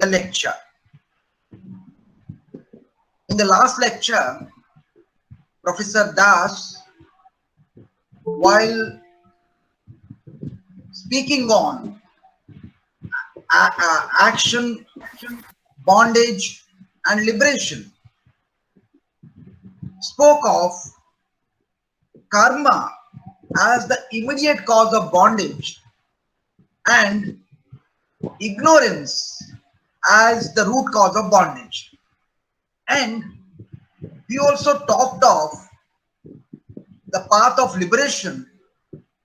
the lecture. In the last lecture, Professor Das, while speaking on action, bondage, and liberation, spoke of karma as the immediate cause of bondage and ignorance as the root cause of bondage. And we also talked of the path of liberation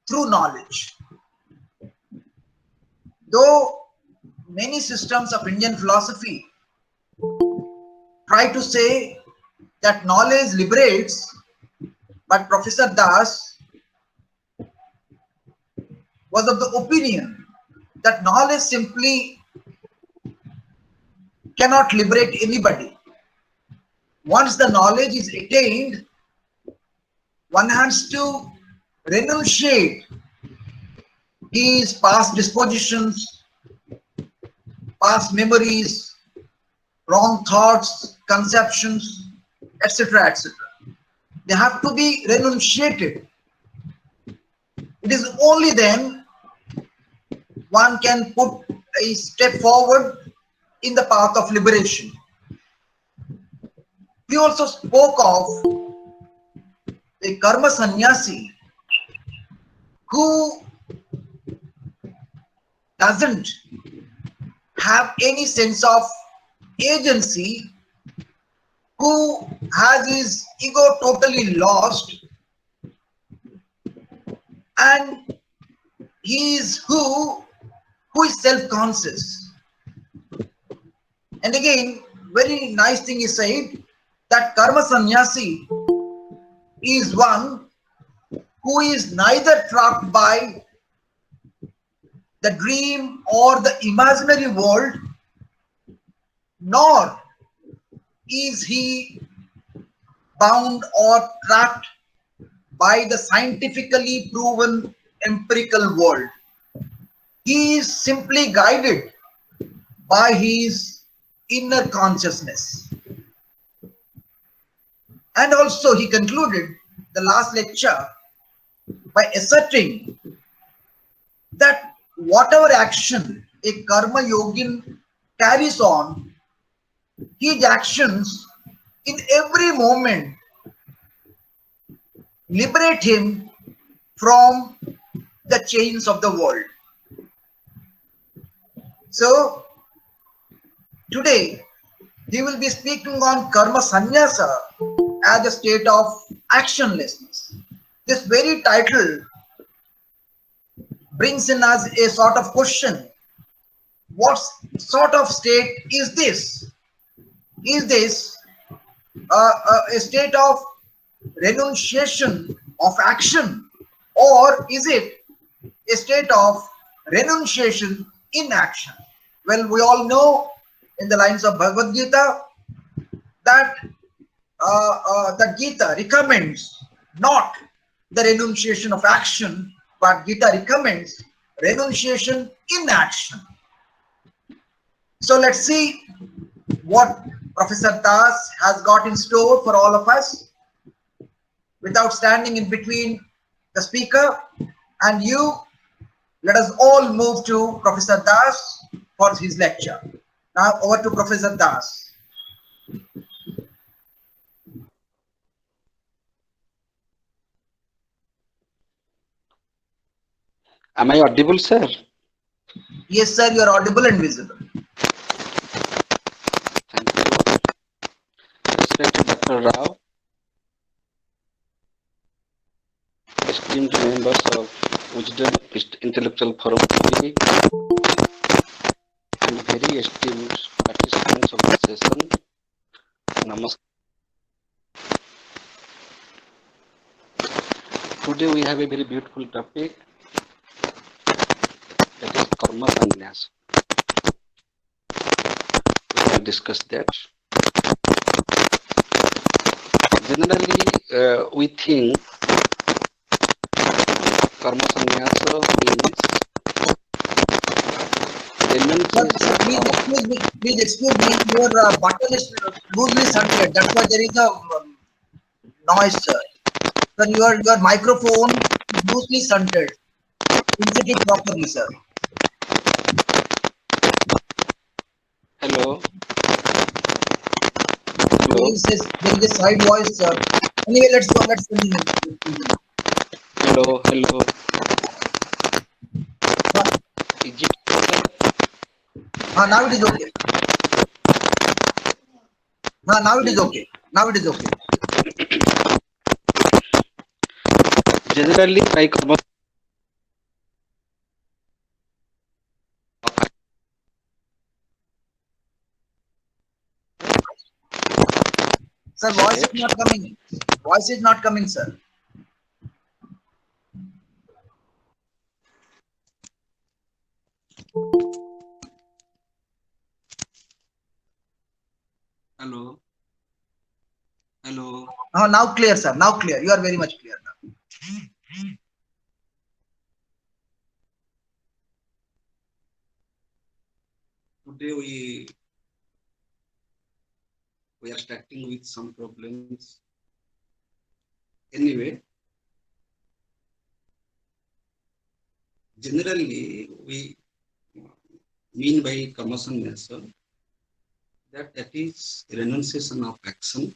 through knowledge. Though many systems of Indian philosophy try to say that knowledge liberates, but Professor Das was of the opinion that knowledge simply cannot liberate anybody. Once the knowledge is attained, one has to renunciate his past dispositions, past memories, wrong thoughts, conceptions, etc., etc. They have to be renunciated. It is only then one can put a step forward in the path of liberation. We also spoke of a karma sannyasi who doesn't have any sense of agency, who has his ego totally lost, and he is who is self-conscious. And again, very nice thing is said that karma sannyasi is one who is neither trapped by the dream or the imaginary world, nor is he bound or trapped by the scientifically proven empirical world. He is simply guided by his inner consciousness. And also he concluded the last lecture by asserting that whatever action a karma yogin carries on, his actions in every moment liberate him from the chains of the world. So today he will be speaking on karma sanyasa as a state of actionlessness. This very title brings in us a sort of question. What sort of state is this? Is this a state of renunciation of action, or is it a state of renunciation in action? Well, we all know in the lines of Bhagavad Gita that the Gita recommends not the renunciation of action, but Gita recommends renunciation in action. So let's see what Professor Das has got in store for all of us. Without standing in between the speaker and you, let us all move to Professor Das for his lecture. Now over to Professor Das. Am I audible, sir? Yes, sir, you are audible and visible. Thank you. Respected Dr. Rao, esteemed members of Wisdom Intellectual Forum TV, and very esteemed participants of the session, namaskar. Today we have a very beautiful topic, that is karma sannyas. We will discuss that. Generally, we think karma sannyasa means Sir, renunciation please of excuse me. Please excuse me. Your button is loosely centered. That's why there is a noise, sir. Sir, your microphone is loosely centered. Insert it properly, sir. hello, There hello, is a, there is a side voice, sir. Anyway, let's go. Let's continue. Let's continue. hello. Uh, Is it better? now it is okay. Now it is okay. Now it is okay. Generally, by common Sir, voice is state, not coming. Voice is not coming, sir. Hello, hello. Now clear, sir. Now clear. You are very much clear now. Today we are starting with some problems. Anyway, generally we mean by commotionness that is renunciation of action.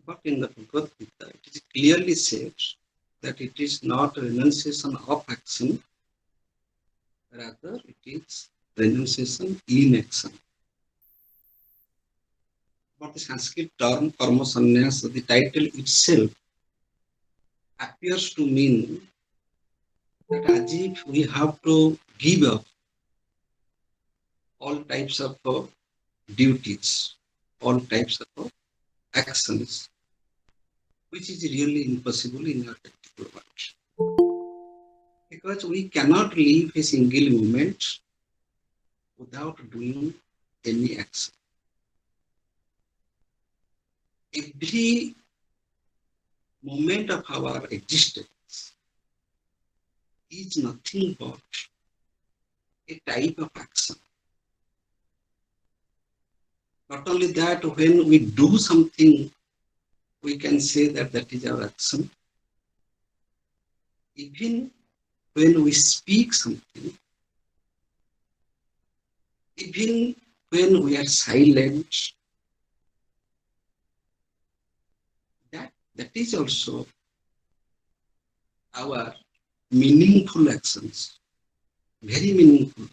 But in the Bhagavad Gita, it is clearly said that it is not renunciation of action, rather it is renunciation in action. But the Sanskrit term karma sannyasa, the title itself appears to mean that as if we have to give up all types of duties, all types of actions, which is really impossible in our practical world. Because we cannot live a single moment without doing any action. Every moment of our existence is nothing but a type of action. Not only that, when we do something, we can say that that is our action. Even when we speak something, even when we are silent, that is also our meaningful actions, very meaningful.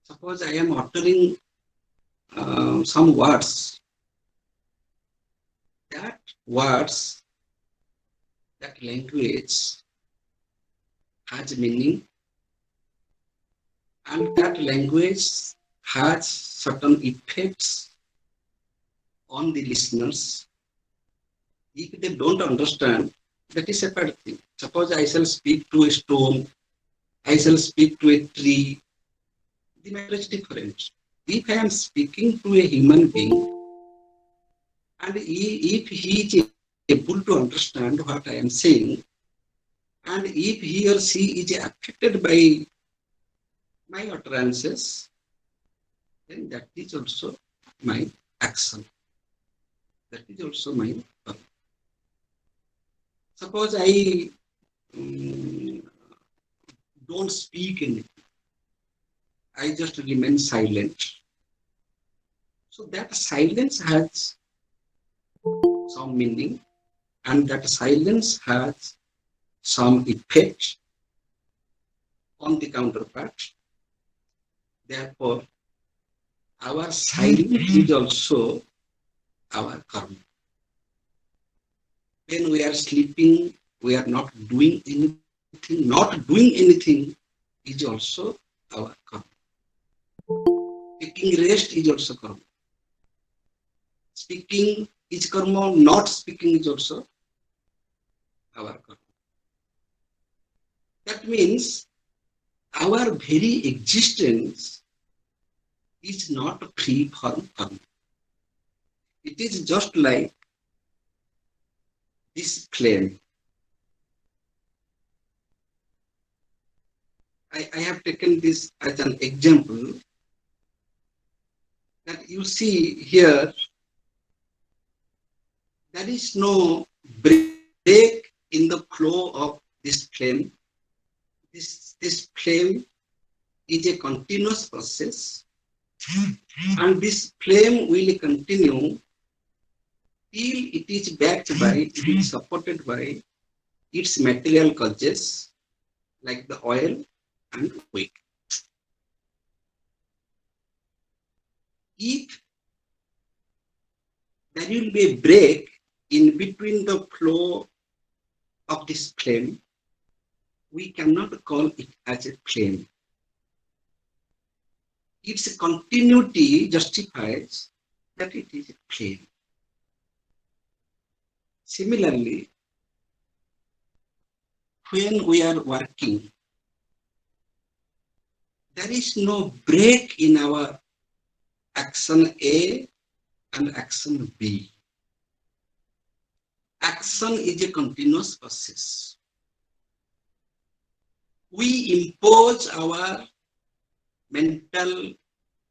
Suppose I am uttering some words, that words, that language has meaning, and that language has certain effects on the listeners. If they don't understand, that is a bad thing. Suppose I shall speak to a stone, I shall speak to a tree, the matter is different. If I am speaking to a human being, and if he is able to understand what I am saying, and if he or she is affected by my utterances, then that is also my action. That is also my work. Suppose I don't speak anything, I just remain silent. So that silence has some meaning, and that silence has some effect on the counterpart. Therefore, our silence is also our karma. When we are sleeping, we are not doing anything. Not doing anything is also our karma. Taking rest is also karma. Speaking is karma, not speaking is also our karma. That means our very existence is not free from karma. It is just like this flame. I have taken this as an example that you see here, there is no break in the flow of this flame. This flame is a continuous process, and this flame will continue till it is backed by, it is supported by its material causes like the oil and wick. If there will be a break in between the flow of this flame, we cannot call it as a flame. Its continuity justifies that it is a flame. Similarly, when we are working, there is no break in our action A and action B. Action is a continuous process. We impose our mental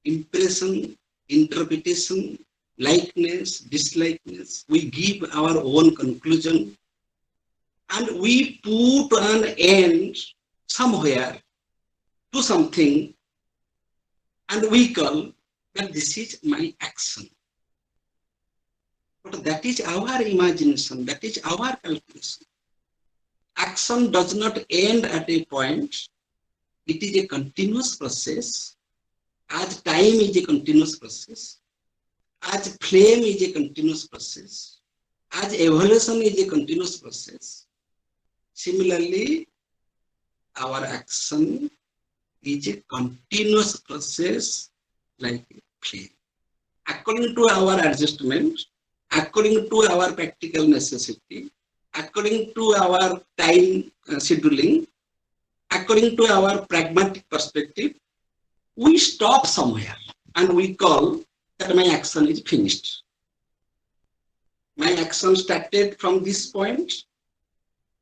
impression, interpretation, likeness, dislikeness. We give our own conclusion, and we put an end somewhere to something, and we call that this is my action. But that is our imagination, that is our calculation. Action does not end at a point. It is a continuous process. As time is a continuous process, as flame is a continuous process, as evolution is a continuous process, similarly, our action is a continuous process like a flame. According to our adjustment, according to our practical necessity, according to our time scheduling, according to our pragmatic perspective, we stop somewhere and we call that my action is finished. My action started from this point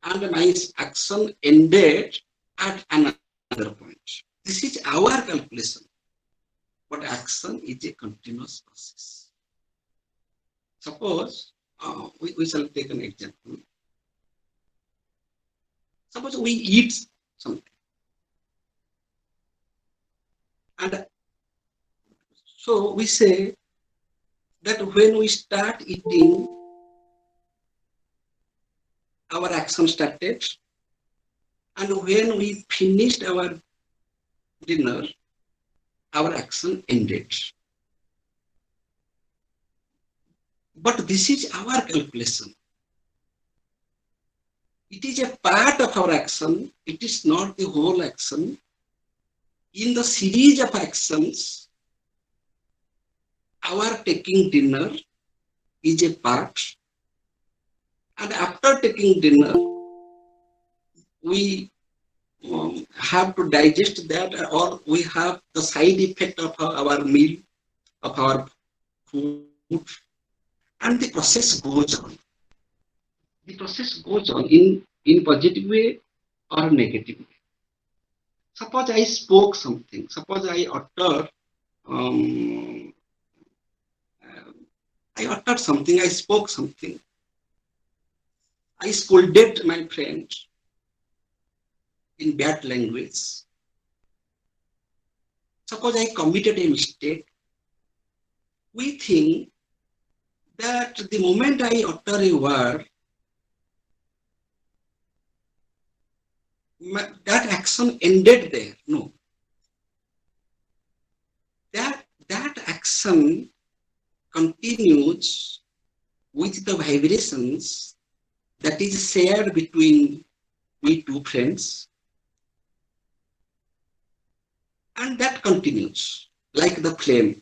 and my action ended at another point. This is our calculation, but action is a continuous process. Suppose, we shall take an example. Suppose we eat something. And so we say that when we start eating, our action started, and when we finished our dinner, our action ended. But this is our calculation. It is a part of our action. It is not the whole action. In the series of actions, our taking dinner is a part. And after taking dinner, we have to digest that, or we have the side effect of our meal, of our food, and the process goes on. The process goes on in positive way or negative way. Suppose I spoke something. Suppose I uttered something. I spoke something. I scolded my friend in bad language. Suppose I committed a mistake. We think that the moment I utter a word, that action ended there. No. That action continues with the vibrations that is shared between we two friends, and that continues like the flame.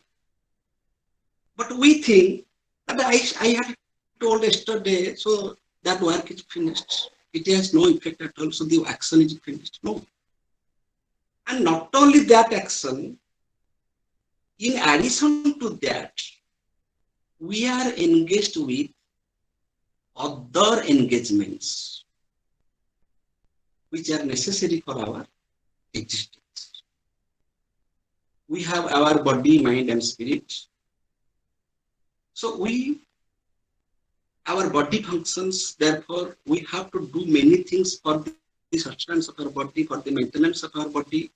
But we think that I have told yesterday, so that work is finished. It has no effect at all, so the action is finished. No. And not only that action, in addition to that, we are engaged with other engagements which are necessary for our existence. We have our body, mind, and spirit. So our body functions, therefore we have to do many things for the sustenance of our body, for the maintenance of our body.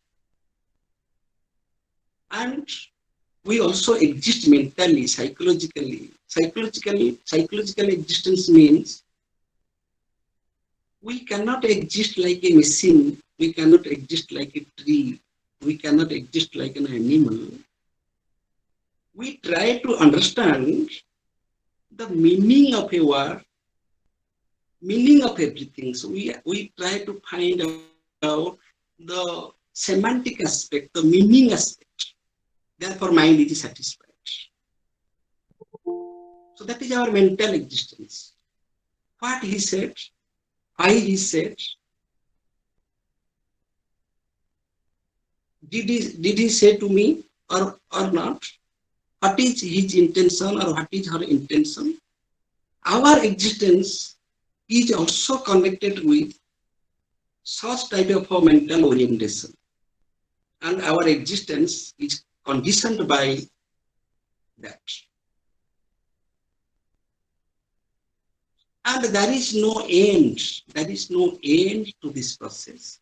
And we also exist mentally, psychologically. Psychological existence means we cannot exist like a machine, we cannot exist like a tree, we cannot exist like an animal. We try to understand the meaning of a word, meaning of everything. So we try to find out the semantic aspect, the meaning aspect. Therefore, mind is satisfied. So that is our mental existence. What he said, why he said, did he say to me or not? What is his intention or what is her intention? Our existence is also connected with such type of a mental orientation. And our existence is conditioned by that. And there is no end. There is no end to this process.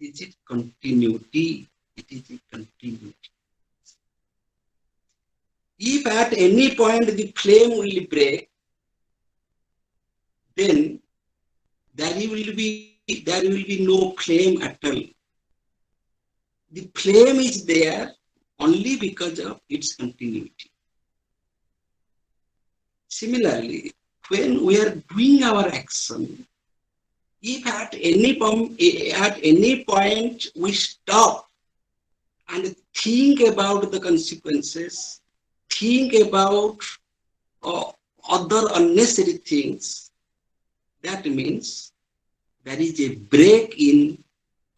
It is a continuity. It is a continuity. If at any point the flame will break, then there will be no flame at all. The flame is there only because of its continuity. Similarly, when we are doing our action, if at any point we stop and think about the consequences, think about other unnecessary things, that means there is a break in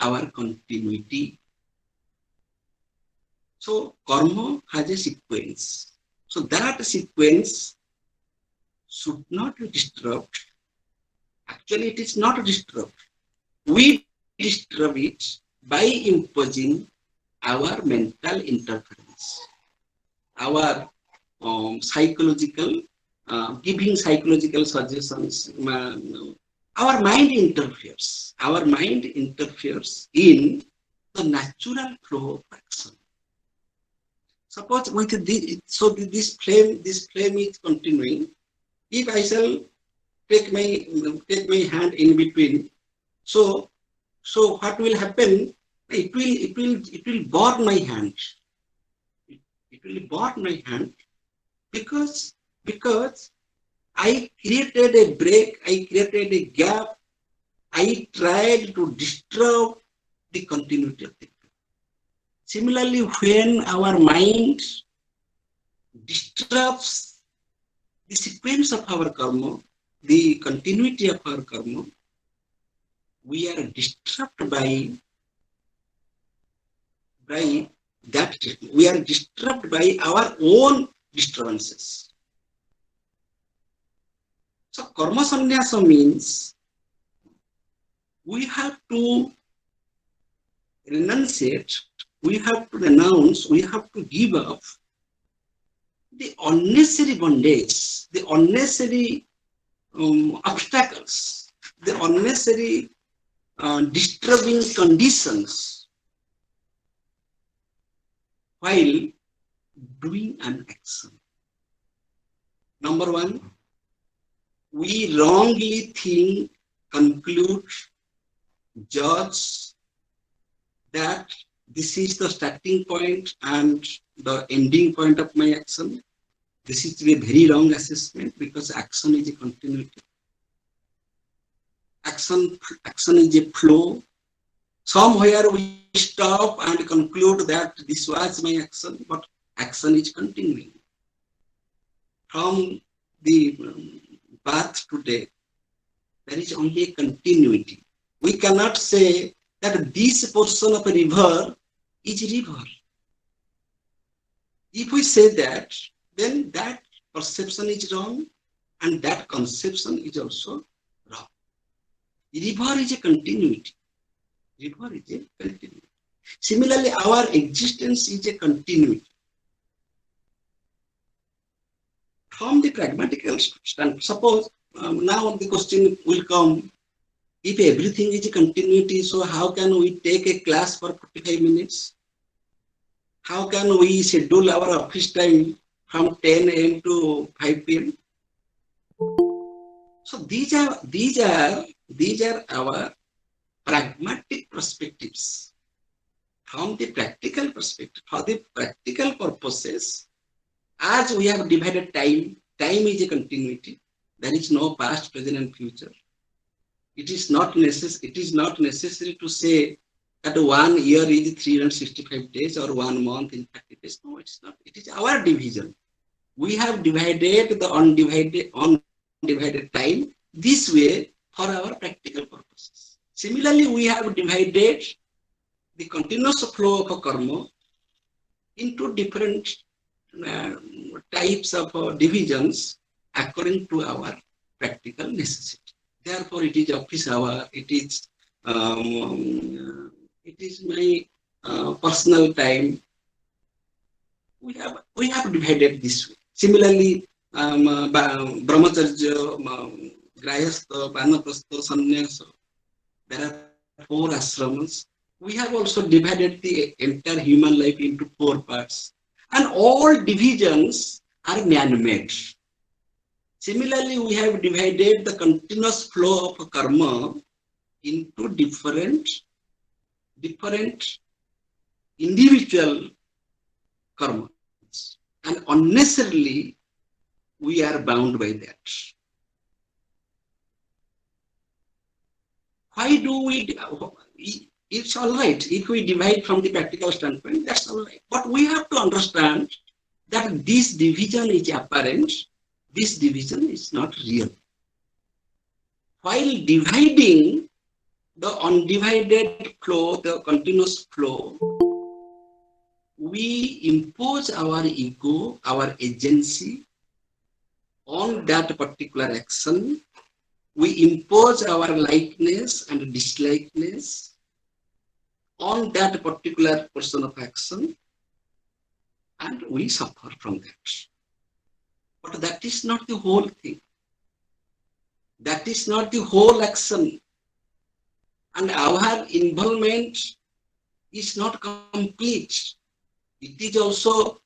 our continuity. So karma has a sequence. So that sequence should not be disturbed. Actually, it is not disturbed. We disturb it by imposing our mental interference, our psychological, giving psychological suggestions. Our mind interferes. Our mind interferes in the natural flow of action. Suppose with this, so this flame is continuing. If I shall take my hand in between, so what will happen? It will burn my hand. It will burn my hand because I created a break, I created a gap, I tried to disturb the continuity of the flame. Similarly, when our mind disturbs the sequence of our karma, the continuity of our karma, we are disturbed by that. We are disturbed by our own disturbances. So karma sannyasa means we have to renunciate, we have to renounce, we have to give up the unnecessary bondage, the unnecessary obstacles, the unnecessary disturbing conditions while doing an action. Number one, we wrongly think, conclude, judge that this is the starting point and the ending point of my action. This is a very wrong assessment because action is a continuity. Action is a flow. Somewhere we stop and conclude that this was my action, but action is continuing. From the birth to death, there is only a continuity. We cannot say that this portion of a river is a river. If we say that, then that perception is wrong and that conception is also wrong. River is a continuity. River is a continuity. Similarly, our existence is a continuity. From the pragmatical standpoint, suppose now the question will come, if everything is a continuity, so how can we take a class for 45 minutes? How can we schedule our office time from 10 a.m. to 5 p.m.? So these are our pragmatic perspectives. From the practical perspective, for the practical purposes, as we have divided time, time is a continuity. There is no past, present, and future. It is not necessary to say that 1 year is 365 days or 1 month in 30 days. No, it's not. It is our division. We have divided the undivided time this way for our practical purposes. Similarly, we have divided the continuous flow of a karma into different types of divisions according to our practical necessity. Therefore, it is office hour, it is my personal time. We have divided this way. Similarly, brahmacharya, grahastha, vanaprastha, sannyasa. There are 4 ashramas. We have also divided the entire human life into 4 parts, and all divisions are man-made. Similarly, we have divided the continuous flow of karma into different individual karmas, and unnecessarily we are bound by that. Why do we? It's all right if we divide from the practical standpoint. That's all right, but we have to understand that this division is apparent. This division is not real. While dividing the undivided flow, the continuous flow, we impose our ego, our agency on that particular action. We impose our likeness and dislikeness on that particular person of action, and we suffer from that. But that is not the whole thing. That is not the whole action. And our involvement is not complete. It is also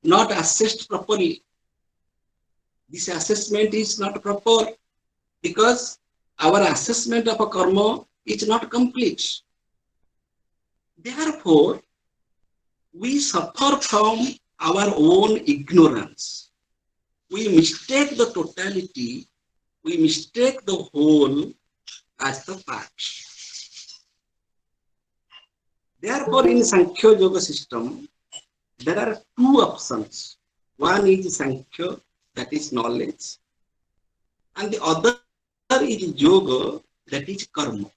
not assessed properly. This assessment is not proper because our assessment of a karma is not complete. Therefore, we suffer from our own ignorance. We mistake the totality, we mistake the whole as the part. Therefore, in Sankhya Yoga system, there are 2 options. One is Sankhya, that is knowledge, and the other is Yoga, that is karma.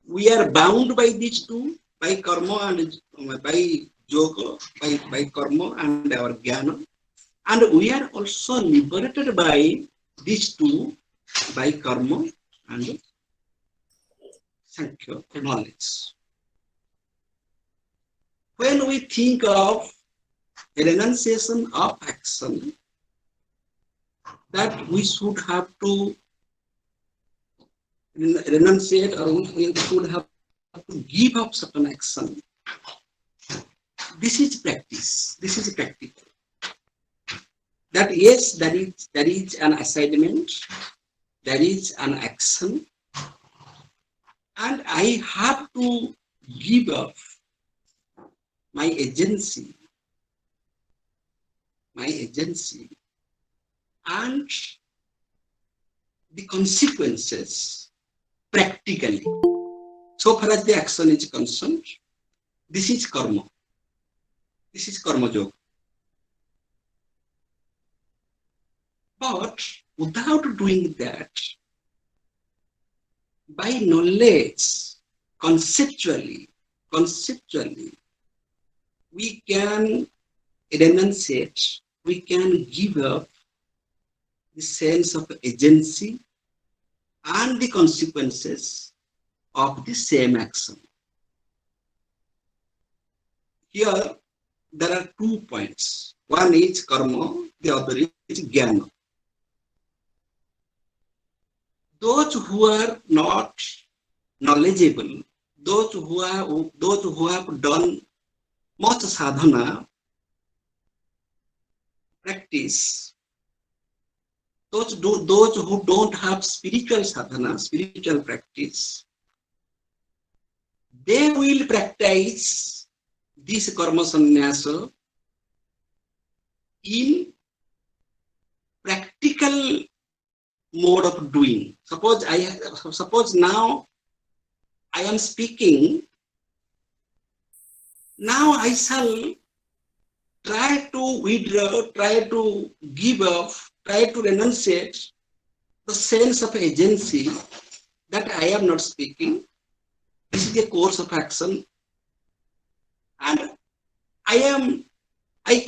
We are bound by these 2, by karma and by yoga, by karma and our jnana, and we are also liberated by these 2, by karma and Sankhya, knowledge. When we think of renunciation of action, that we should have to renunciate, or we should have to give up certain action. This is practice. This is practical. That yes, there is an assignment, there is an action, and I have to give up my agency, and the consequences practically. So far as the action is concerned, this is karma. This is karma yoga. But without doing that, by knowledge, conceptually, we can renunciate, we can give up the sense of agency and the consequences of the same action. Here, there are 2 points. One is karma, the other is jnana. Those who are not knowledgeable, those who have done much sadhana, practice, those who don't have spiritual sadhana, spiritual practice, they will practice this karma sannyasa in practical mode of doing. Suppose now I am speaking. Now I shall try to withdraw, try to give up, try to renunciate the sense of agency that I am not speaking. This is a course of action, and I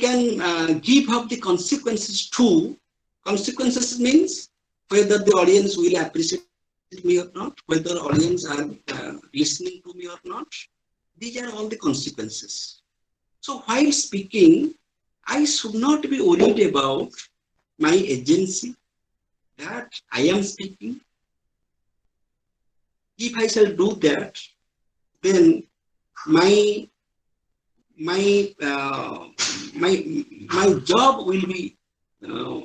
can give up the consequences too. Consequences means whether the audience will appreciate me or not, whether audience are listening to me or not. These are all the consequences. So while speaking, I should not be worried about my agency, that I am speaking. If I shall do that, then my job will be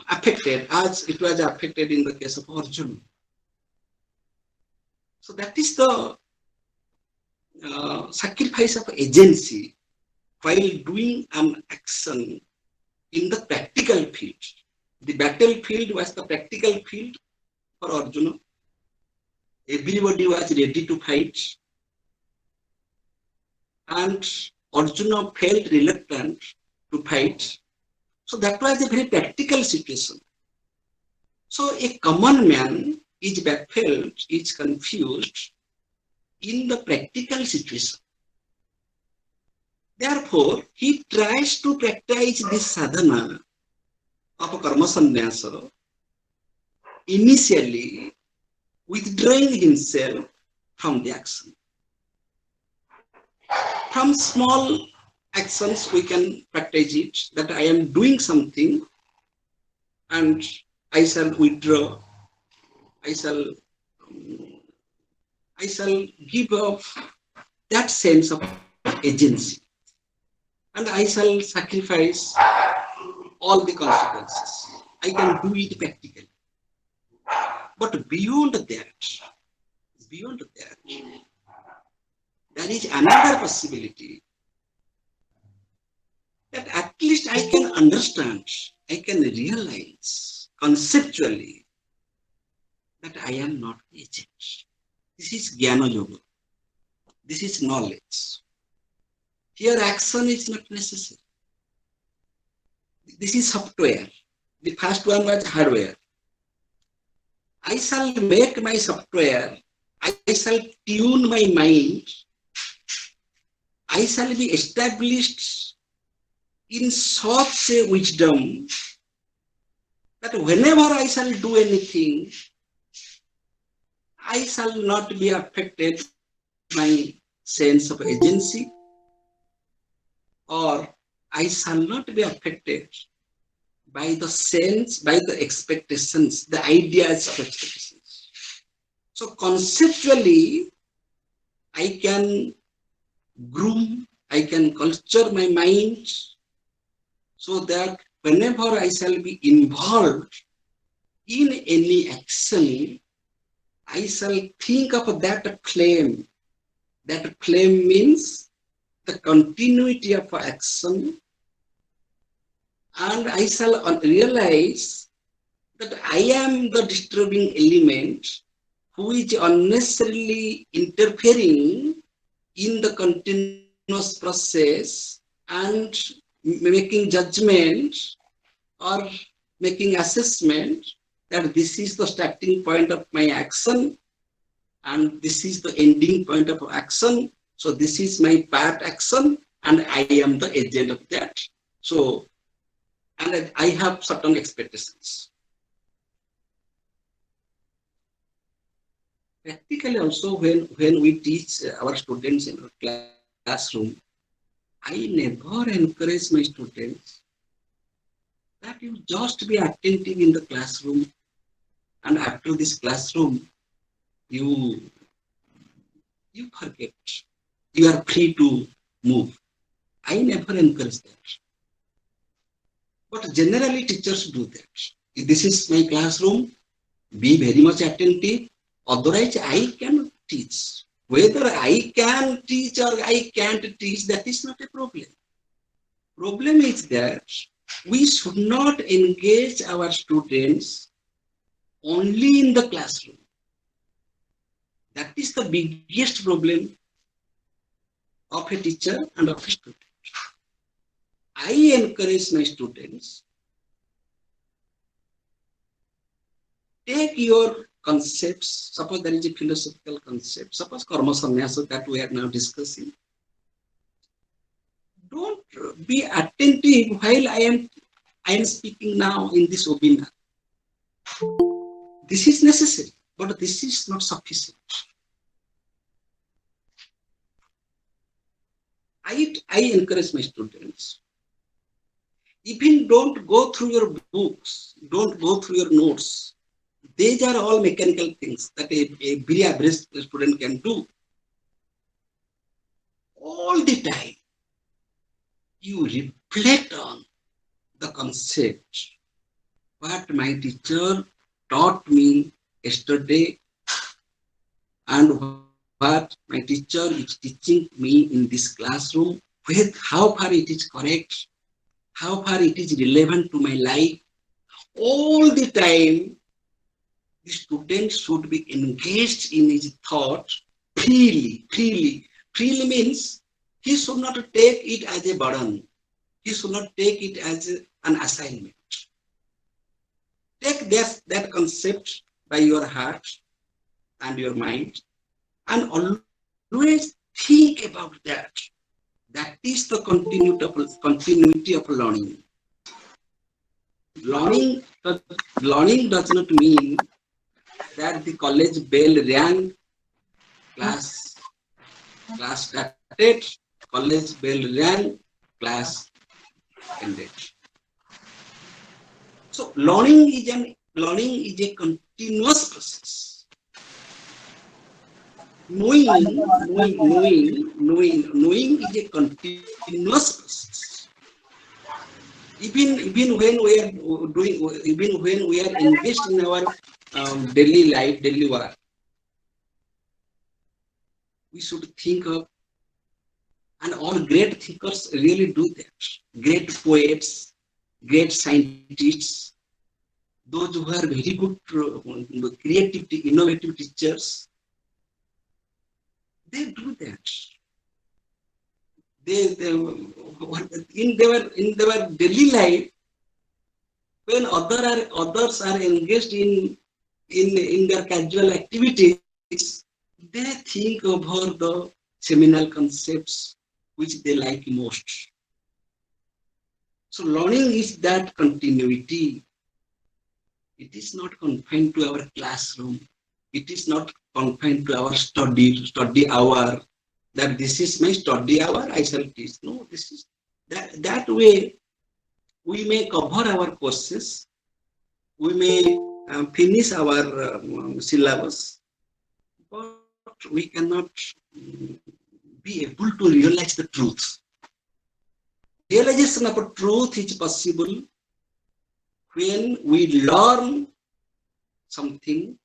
affected as it was affected in the case of Arjuna. So that is the sacrifice of agency while doing an action in the practical field. The battlefield was the practical field for Arjuna. Everybody was ready to fight, and Arjuna felt reluctant to fight. So that was a very practical situation. So a common man is baffled, is confused in the practical situation. Therefore, he tries to practice this sadhana of karma sannyasa, initially withdrawing himself from the action. From small actions we can practice it, that I am doing something and I shall withdraw, I shall give up that sense of agency, and I shall sacrifice all the consequences. I can do it practically. But beyond that, there is another possibility, that at least I can understand, I can realize conceptually that I am not agent. This is Jnana Yoga. This is knowledge. Here action is not necessary. This is software. The first one was hardware. I shall make my software, I shall tune my mind, I shall be established in such a wisdom that whenever I shall do anything, I shall not be affected by my sense of agency, or I shall not be affected by the sense, by the expectations, the ideas of expectations. So conceptually, I can groom, I can culture my mind so that whenever I shall be involved in any action, I shall think of that flame. That flame means the continuity of action, and I shall realize that I am the disturbing element who is unnecessarily interfering in the continuous process and making judgment or making assessment that this is the starting point of my action and this is the ending point of action. So this is my part action and I am the agent of that. So, and I have certain expectations. Practically also, when we teach our students in our classroom, I never encourage my students that you just be attentive in the classroom, and after this classroom, you you forget. You are free to move. I never encourage that. But generally teachers do that. If this is my classroom, be very much attentive. Otherwise, I cannot teach. Whether I can teach or I can't teach, that is not a problem. Problem is that we should not engage our students only in the classroom. That is the biggest problem of a teacher and of a student. I encourage my students, take your concepts. Suppose there is a philosophical concept. Suppose karma sanyasa that we are now discussing. Don't be attentive while I am speaking now in this webinar. This is necessary, but this is not sufficient. I encourage my students, even don't go through your books, don't go through your notes. These are all mechanical things that a very average student can do. All the time, you reflect on the concept, what my teacher taught me yesterday, and what my teacher is teaching me in this classroom, with how far it is correct, how far it is relevant to my life. All the time, the student should be engaged in his thought freely. Freely means he should not take it as a burden. He should not take it as an assignment. Take that concept by your heart and your mind, and always think about that. That is the continuity of learning. Learning, learning does not mean that the college bell rang, class started, college bell rang, class ended. So learning is a continuous process. Knowing is a continuous process. Even when we are doing, even when we are engaged in our daily life, daily work, we should think of, and all great thinkers really do that. Great poets, great scientists, those who are very good creative, innovative teachers, they do that. They in their daily life, when others are engaged in their casual activities, they think over the seminal concepts which they like most. So learning is that continuity. It is not confined to our classroom. It is not confined to our study hour. That this is my study hour, I shall teach. No, this is that way we may cover our courses, we may finish our syllabus, but we cannot be able to realize the truth. Realization of truth is possible when we learn something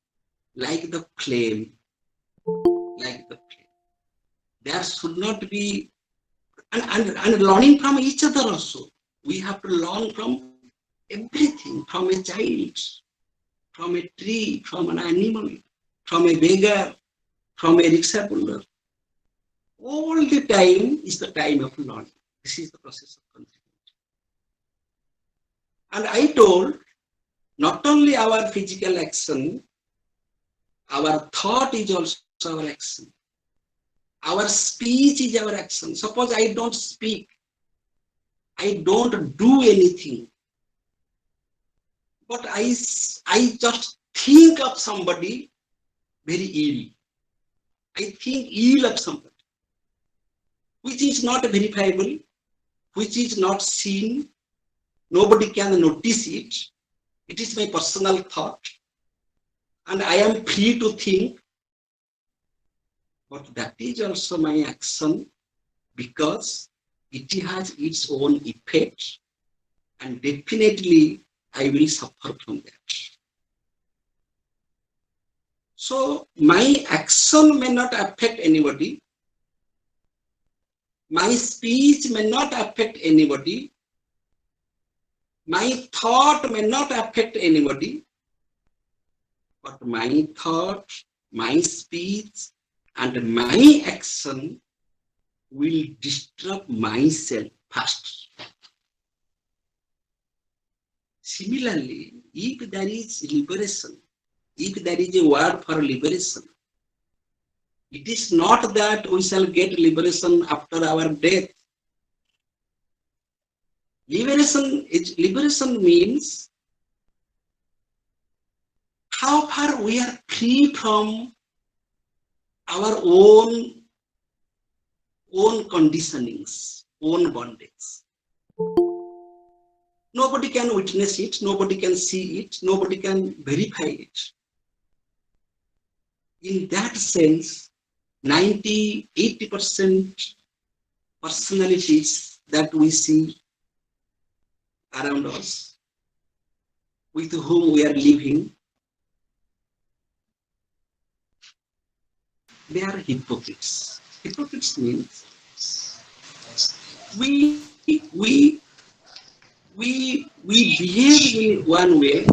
like the flame, There should not be, and learning from each other also. We have to learn from everything, from a child, from a tree, from an animal, from a beggar, from a rickshaw puller. All the time is the time of learning. This is the process of continuity. And I told, not only our physical action, our thought is also our action. Our speech is our action. Suppose I don't speak, I don't do anything, but I just think of somebody, very ill. I think ill of somebody, which is not verifiable, which is not seen, nobody can notice it. It is my personal thought, and I am free to think, but that is also my action because it has its own effect, and definitely I will suffer from that. So my action may not affect anybody, my speech may not affect anybody, my thought may not affect anybody, but my thought, my speech, and my action will disturb myself first. Similarly, if there is liberation, if there is a word for liberation, it is not that we shall get liberation after our death. Liberation means how far we are free from our own conditionings, own bondage. Nobody can witness it, nobody can see it, nobody can verify it. In that sense, 90-80% personalities that we see around us, with whom we are living, they are hypocrites. Hypocrites means we behave in one way,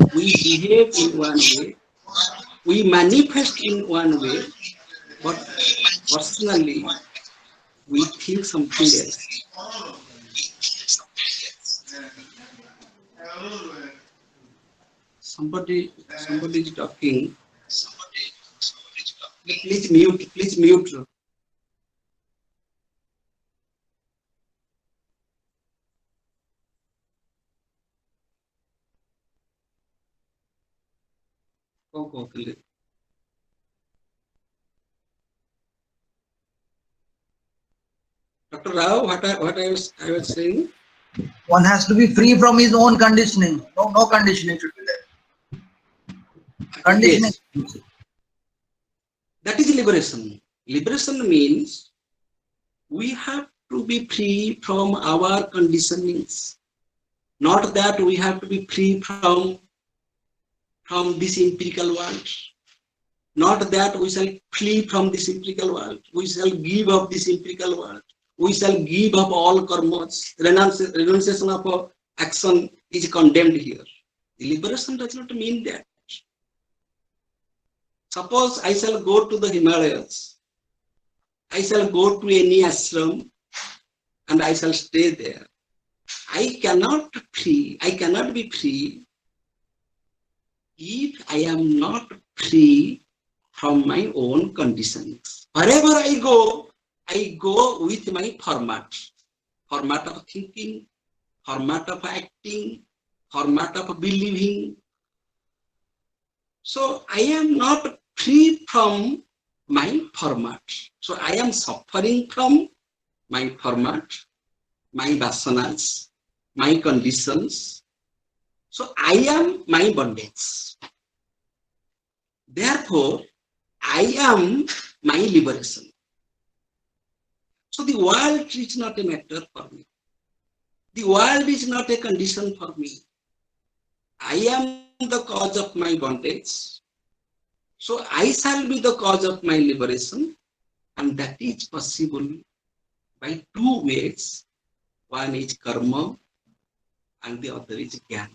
we manifest in one way, but personally we think something else. Somebody is talking. Please mute. Okay. Dr. Rao, what I was saying? One has to be free from his own conditioning. No conditioning should be there. Conditioning. Yes. That is liberation. Liberation means we have to be free from our conditionings. Not that we have to be free from this empirical world. Not that we shall flee from this empirical world. We shall give up this empirical world. We shall give up all karmas. Renunciation of action is condemned here. The liberation does not mean that. Suppose I shall go to the Himalayas. I shall go to any ashram and I shall stay there. I cannot be free if I am not free from my own conditions. Wherever I go with my format of thinking, format of acting, format of believing. So I am not free from my format. So I am suffering from my format, my vasanas, my conditions. So I am my bondage. Therefore, I am my liberation. So the world is not a matter for me. The world is not a condition for me. I am the cause of my bondage. So I shall be the cause of my liberation, and that is possible by two ways. One is karma and the other is jnana.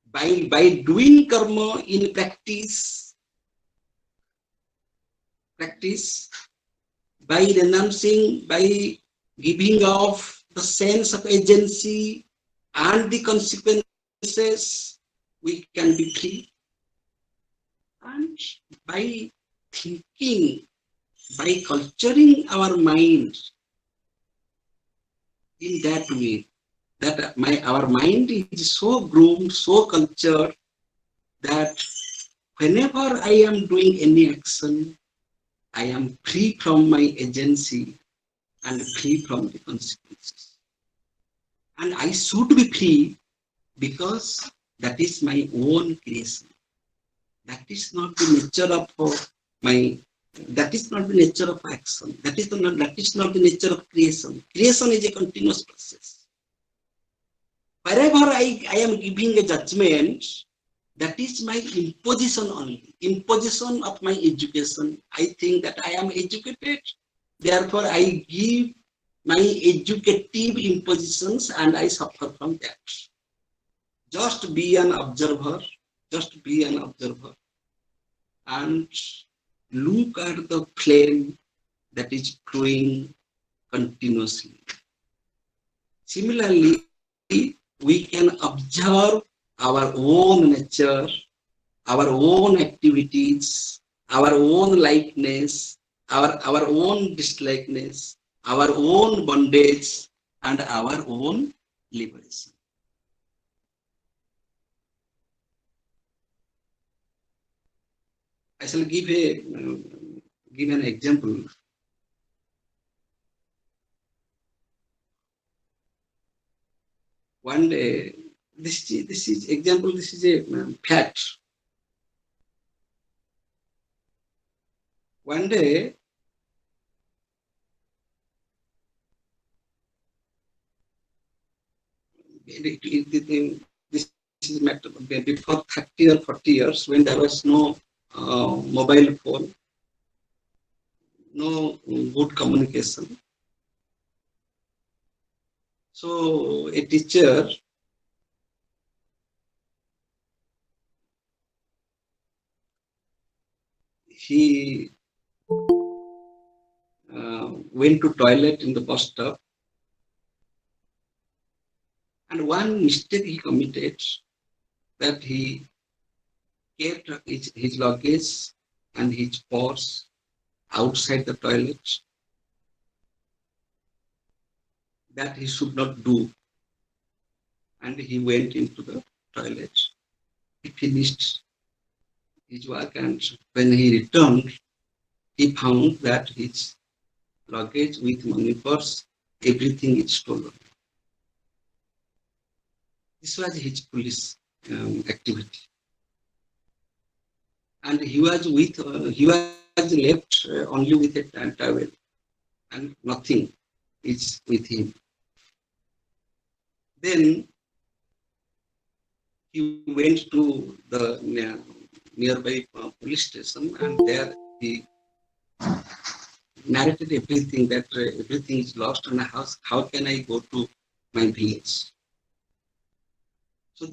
By doing karma in practice, by renouncing, by giving off the sense of agency and the consequences, we can be free. And by thinking, by culturing our mind in that way, that our mind is so groomed, so cultured, that whenever I am doing any action, I am free from my agency and free from the consequences. And I should be free because that is my own creation. That is not the nature of my, that is not the nature of action. That is not the nature of creation. Creation is a continuous process. Wherever I am giving a judgment, that is my imposition only. Imposition of my education. I think that I am educated, therefore I give my educative impositions and I suffer from that. Just be an observer, just be an observer and look at the flame that is growing continuously. Similarly, we can observe our own nature, our own activities, our own likeness, our own dislikeness, our own bondage, and our own liberation. I shall give an example. One day, this is example. This is a fact. One day, this is matter before 30 or 40 years when there was no mobile phone, no good communication. So a teacher he went to toilet in the bus stop, and one mistake he committed, that he kept his luggage and his purse outside the toilet. That he should not do, and he went into the toilet. He finished his work, and when he returned, he found that his luggage with money, purse, everything is stolen. This was his police activity, and he was left only with a towel, and nothing is with him. Then he went to the nearby police station, and there he narrated everything, that everything is lost in a house. How can I go to my village? So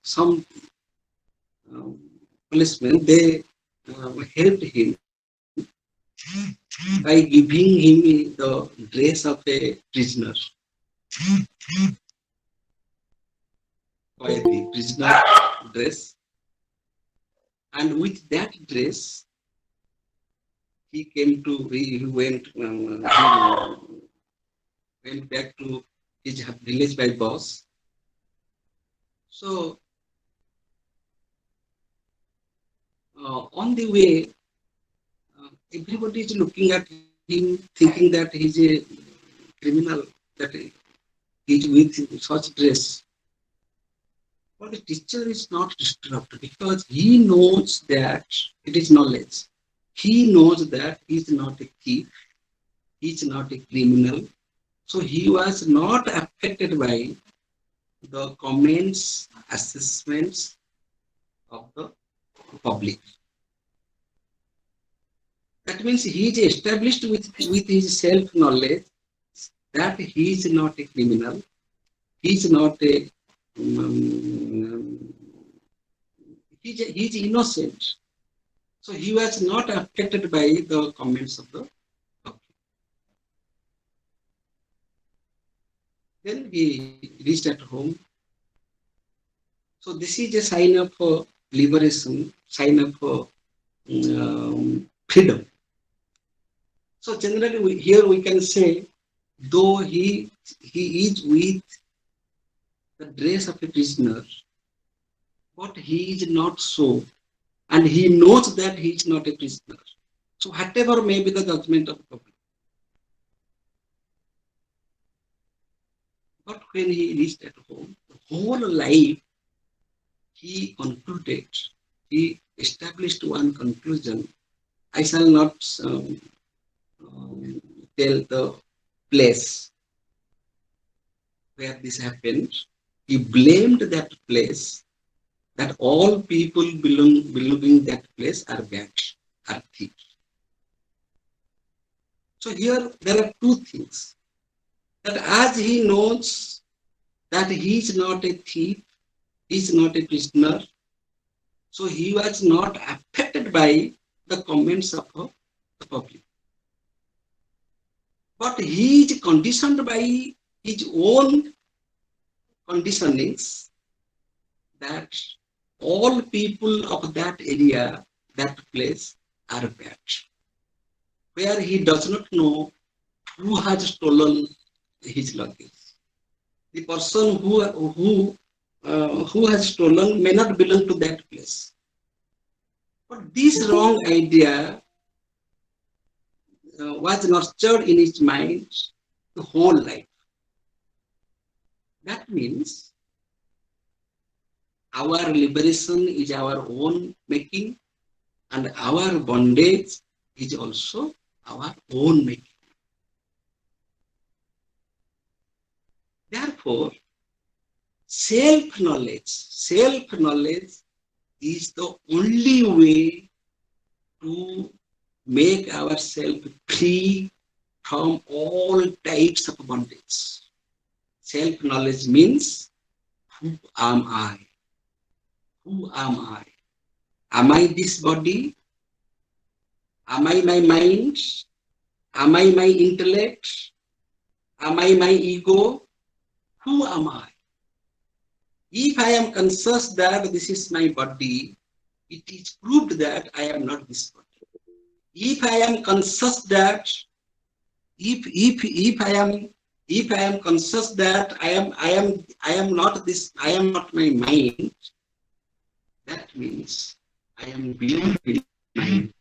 some policemen, they helped him by giving him the dress of a prisoner, by the prisoner dress, and with that dress he went back to his village by bus. So on the way, everybody is looking at him, thinking that he's a criminal, that he's with such dress. But the teacher is not disturbed because he knows that it is knowledge. He knows that he is not a thief, he is not a criminal. So he was not affected by the comments, assessments of the public. That means he is established with his self-knowledge that he is not a criminal, he is not a he is innocent. So he was not affected by the comments of the public. Then he reached at home. So this is a sign of liberation, sign of freedom. So generally here we can say, though he is with the dress of a prisoner, but he is not so. and he knows that he is not a prisoner. So whatever may be the judgment of public. But when he reached at home, the whole life he concluded, he established one conclusion. I shall not tell the place where this happened. He blamed that place, that all people belonging that place are bad, are thieves. So here there are two things. That as he knows that he is not a thief, he is not a prisoner, so he was not affected by the comments of the public. But he is conditioned by his own conditionings that all people of that area, that place are bad. Where he does not know who has stolen his luggage. The person who has stolen may not belong to that place. But this wrong idea was nurtured in his mind the whole life. That means our liberation is our own making, and our bondage is also our own making. Therefore, self-knowledge is the only way to make ourselves free from all types of bondage. Self-knowledge means, who am I? Who am I? Am I this body? Am I my mind? Am I my intellect? Am I my ego? Who am I? If I am conscious that this is my body, it is proved that I am not this body. If I am conscious that, if I am conscious that I am not this, I am not my mind, that means I am beyond my mind.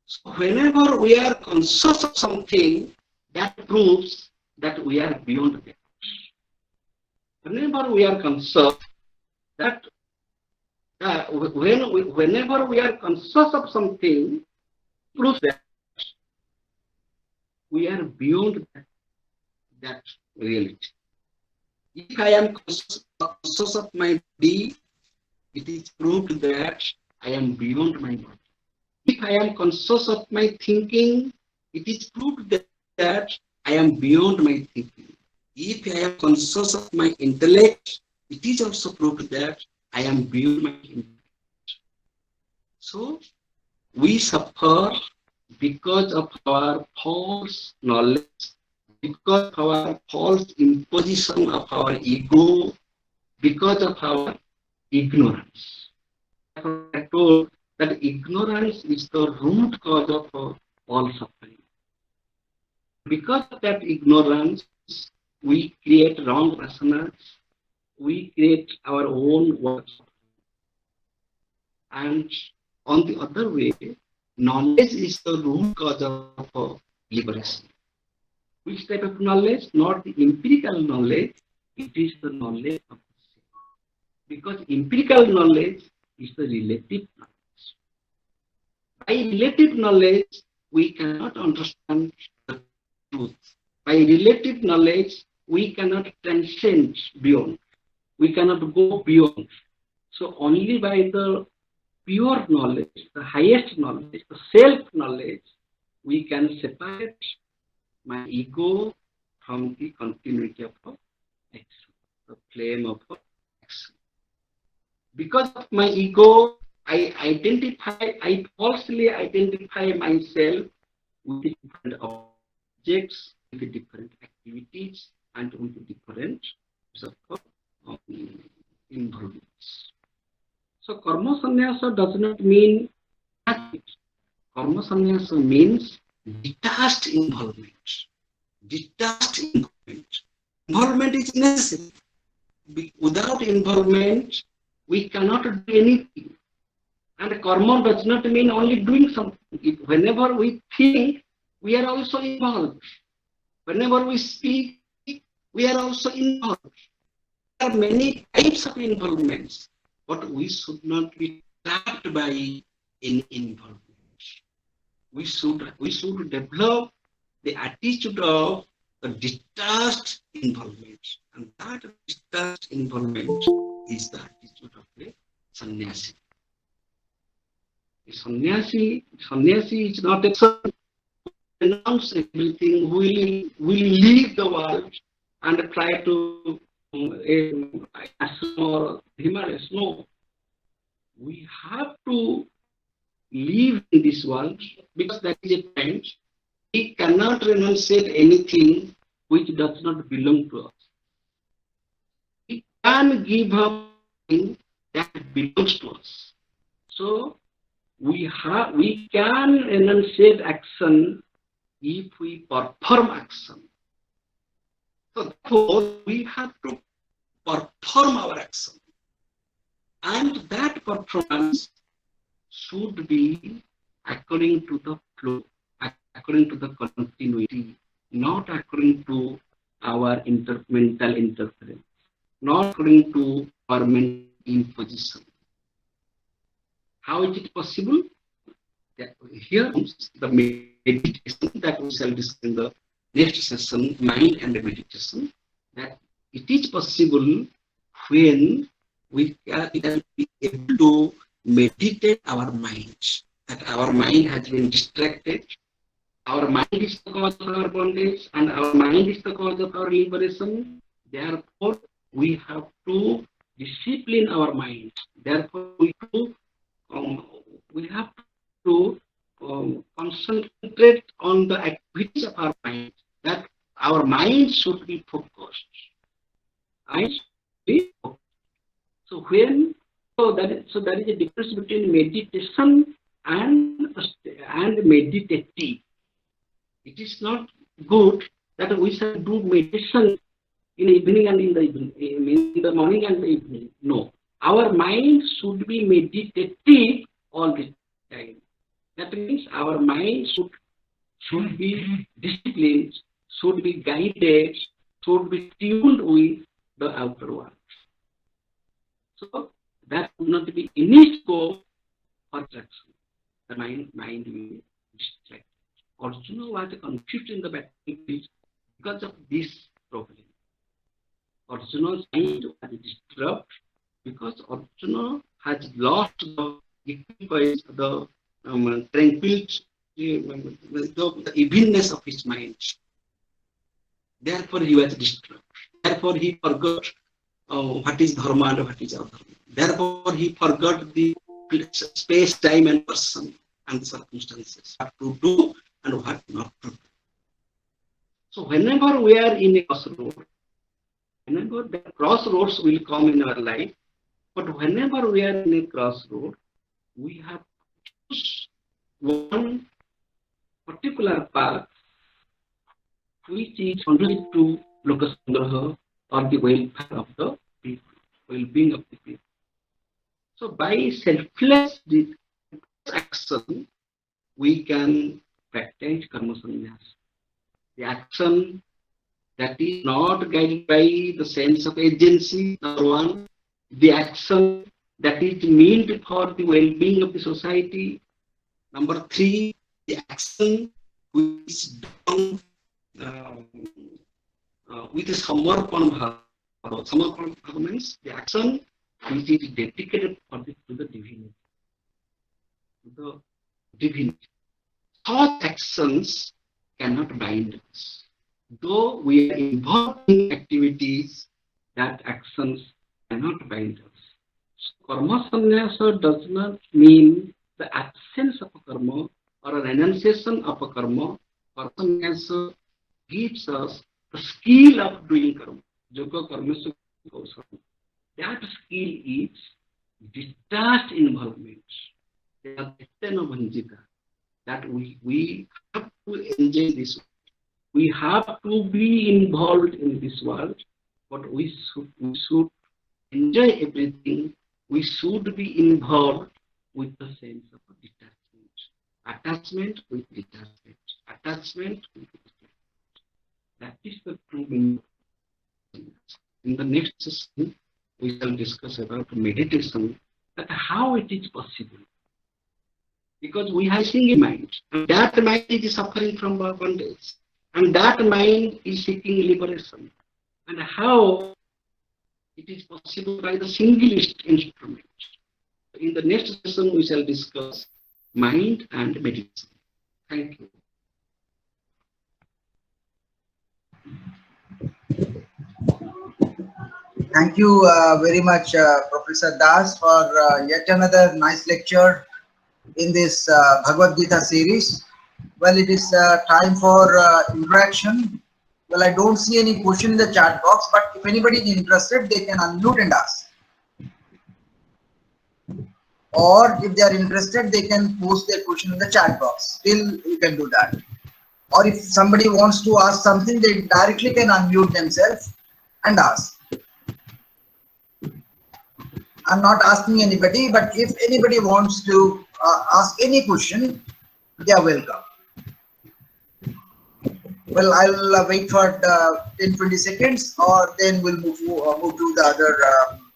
So whenever we are conscious of something, that proves that we are beyond that. Whenever we are conscious that whenever we are conscious of something, proves that we are beyond that reality. If I am conscious of my body, it is proved that I am beyond my body. If I am conscious of my thinking, it is proved that I am beyond my thinking. If I am conscious of my intellect, it is also proved that I am beyond my intellect. So we suffer because of our false knowledge, because of our false imposition of our ego, because of our ignorance. I told that ignorance is the root cause of all suffering. Because of that ignorance, we create wrong rationales, we create our own works. And on the other way, knowledge is the root cause of liberation. Which type of knowledge? Not the empirical knowledge, it is the knowledge of the self. Because empirical knowledge is the relative knowledge. By relative knowledge, we cannot understand the truth. By relative knowledge, we cannot transcend beyond. We cannot go beyond. So only by the pure knowledge, the highest knowledge, the self-knowledge, we can separate my ego from the continuity of action, the flame of action. Because of my ego, I falsely identify myself with different objects, with different activities, and with different involvements. So karma sannyasa does not mean nothing. Karma sannyasa means detached involvement. Detached involvement. Involvement is necessary. Without involvement, we cannot do anything. And karma does not mean only doing something. Whenever we think, we are also involved. Whenever we speak, we are also involved. There are many types of involvements, but we should not be trapped by any involvement. We should develop the attitude of a detached involvement, and that detached involvement is the attitude of a sannyasi. A sannyasi is not a person who renounce everything, will leave the world and try to ashram or Himalayas. No, we have to live in this world because that is a time. We cannot renunciate anything which does not belong to us. We can give up something that belongs to us. So we can enunciate action if we perform action. So therefore we have to perform our action, and that performance should be according to the flow, according to the continuity, not according to our mental interference, not according to our mental imposition. How is it possible? Here comes the meditation that we shall discuss in the next session, mind and meditation. That it is possible when we can be able to meditate our mind. That our mind has been distracted. Our mind is the cause of our bondage, and our mind is the cause of our liberation. Therefore, we have to discipline our mind. Therefore, we have to concentrate on the activities of our mind. That our mind should be focused. Mind should be focused. So there is a difference between meditation and meditative. It is not good that we shall do meditation in the evening and in the morning and the evening. No, our mind should be meditative all the time. That means our mind should be disciplined, should be guided, should be tuned with the outer world. So that would not be any scope for action. The mind will be distracted. Arjuna was confused in the battlefield because of this problem. Arjuna's mind was disturbed because Arjuna has lost the equipoise, the tranquility, the evenness of his mind. Therefore, he was disturbed. Therefore, he forgot what is dharma and what is adharma. Therefore, he forgot the space, time, and person and circumstances. What to do and what not to do. So, whenever we are in a crossroad, whenever the crossroads will come in our life, but whenever we are in a crossroad, we have to choose one particular path which is conducive to Lokasangraha or the welfare of the people, well-being of the people. So by selfless action, we can practice karma sannyas. The action that is not guided by the sense of agency, number one. The action that is meant for the well-being of the society. Number three, the action which is done with a samarpan bhava. Samarpan bhava means the action which is dedicated to the divinity. To the divinity. Such actions cannot bind us. Though we are involved in activities, that actions cannot bind us. So, karma sannyasa does not mean the absence of a karma or a renunciation of a karma. Karma sannyasa gives us the skill of doing karma. Yoga karma kausala. That skill is detached involvement. That we have to enjoy this. We have to be involved in this world, but we should enjoy everything. We should be involved with the sense of detachment. Attachment with detachment. Attachment with detachment. That is the true meaning. In the next session, we shall discuss about meditation, that how it is possible. Because we have single mind, and that mind is suffering from bondage, and that mind is seeking liberation. And how it is possible by the singlest instrument. In the next session, we shall discuss mind and meditation. Thank you. Thank you very much, Professor Das, for yet another nice lecture in this Bhagavad Gita series. Well, it is time for interaction. Well, I don't see any question in the chat box, but if anybody is interested, they can unmute and ask. Or if they are interested, they can post their question in the chat box. Still, you can do that. Or if somebody wants to ask something, they directly can unmute themselves and ask. I'm not asking anybody, but if anybody wants to ask any question, they are welcome. Well, I'll wait for 10-20 seconds, or then we'll move to the other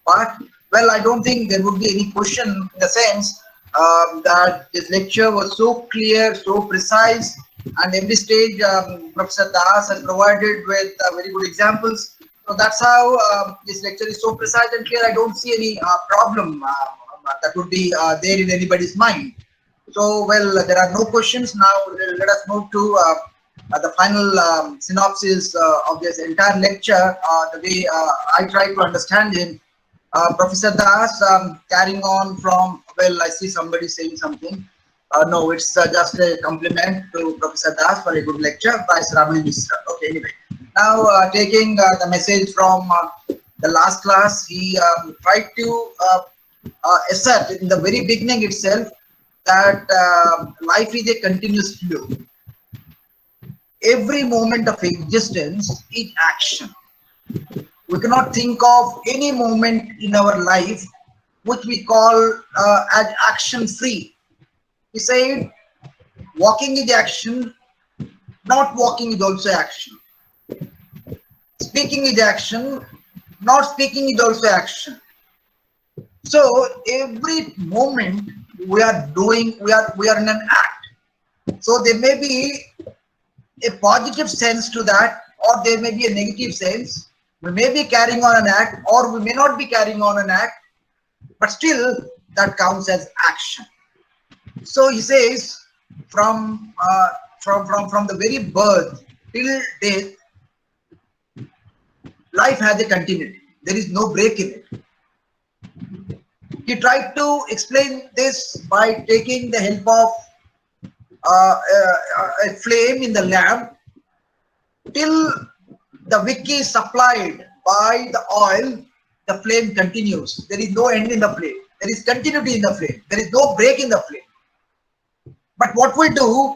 part. Well, I don't think there would be any question in the sense that this lecture was so clear, so precise, and every stage Professor Das has provided with very good examples. So that's how this lecture is so precise and clear. I don't see any problem that would be there in anybody's mind. So, well, there are no questions. Now, let us move to the final synopsis of this entire lecture, the way I try to understand it. Professor Das, carrying on from, well, I see somebody saying something. No, it's just a compliment to Professor Das for a good lecture by Ramani Misra. Okay, anyway. Now, taking the message from the last class, he tried to assert in the very beginning itself that life is a continuous flow. Every moment of existence is action. We cannot think of any moment in our life which we call as action free. We say walking is action, not walking is also action. Speaking is action, not speaking is also action. So every moment we are doing, we are in an act. So there may be a positive sense to that, or there may be a negative sense. We may be carrying on an act, or we may not be carrying on an act, but still that counts as action. So he says, from the very birth till death, life has a continuity. There is no break in it. He tried to explain this by taking the help of a flame in the lamp. Till the wick is supplied by the oil, the flame continues. There is no end in the flame. There is continuity in the flame. There is no break in the flame. But what we do,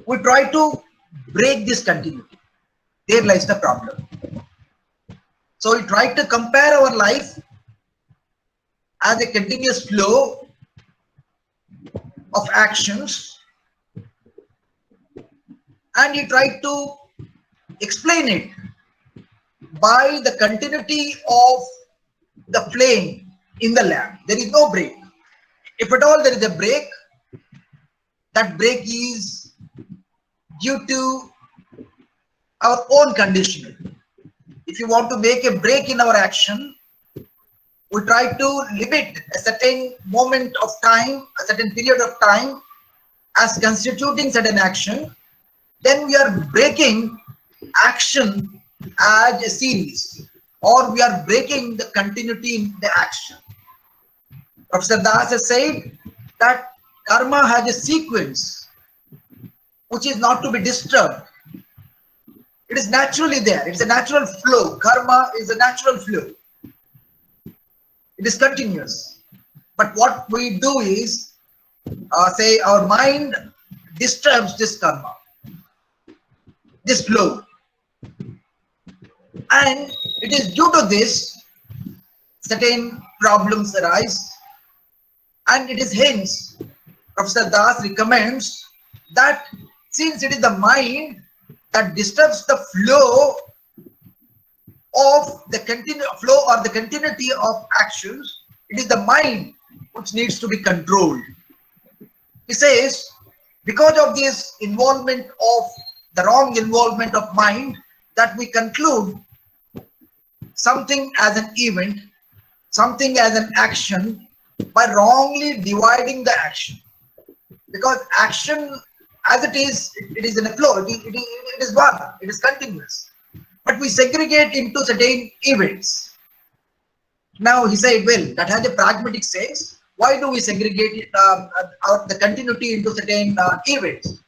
we try to break this continuity. There lies the problem. So we try to compare our life as a continuous flow of actions, and he tried to explain it by the continuity of the flame in the lamp. There is no break. If at all there is a break, that break is due to our own conditioning. If you want to make a break in our action, we try to limit a certain moment of time, a certain period of time as constituting certain action. Then we are breaking action as a series, or we are breaking the continuity in the action. Professor Das has said that karma has a sequence which is not to be disturbed. It is naturally there. It's a natural flow. Karma is a natural flow. It is continuous. But what we do is, say our mind disturbs this karma, this flow. And it is due to this certain problems arise, And it is hence Professor Das recommends that since it is the mind that disturbs the flow of the flow or the continuity of actions, it is the mind which needs to be controlled. He says, because of this involvement of the wrong involvement of mind, that we conclude something as an event, something as an action, by wrongly dividing the action. Because action, as it is in a flow, it is one, it is continuous. But we segregate into certain events. Now he said, well, that has a pragmatic sense. Why do we segregate it, the continuity into certain events?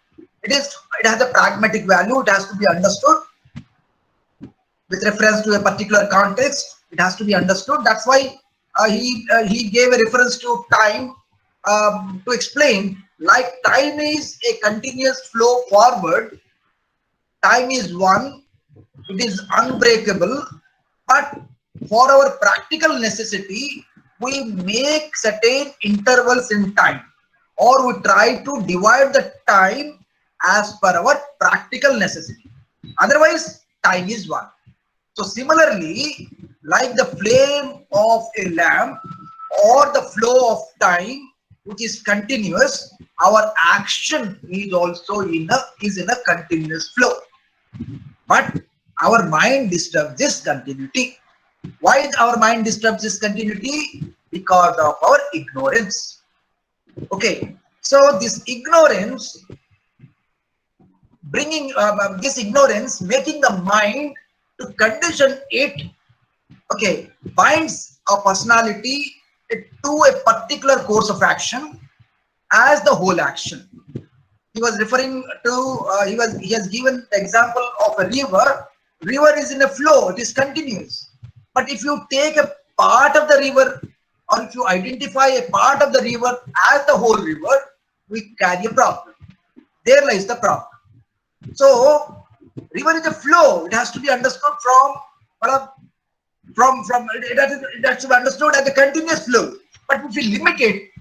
It has a pragmatic value. It has to be understood with reference to a particular context. It has to be understood. That's why he gave a reference to time to explain, like time is a continuous flow forward. Time is one. It is unbreakable. But for our practical necessity, we make certain intervals in time, or we try to divide the time as per our practical necessity. Otherwise, time is one. So similarly, like the flame of a lamp or the flow of time, which is continuous, our action is also in a continuous flow. But our mind disturbs this continuity. Why our mind disturbs this continuity? Because of our ignorance. Okay, so this ignorance, making the mind to condition it, okay, binds a personality to a particular course of action as the whole action. He was referring to, he has given the example of a river. River is in a flow, it is continuous. But if you take a part of the river, or if you identify a part of the river as the whole river, we carry a problem. There lies the problem. So, river is a flow. It has to be understood it has to be understood as a continuous flow. But if we limit it,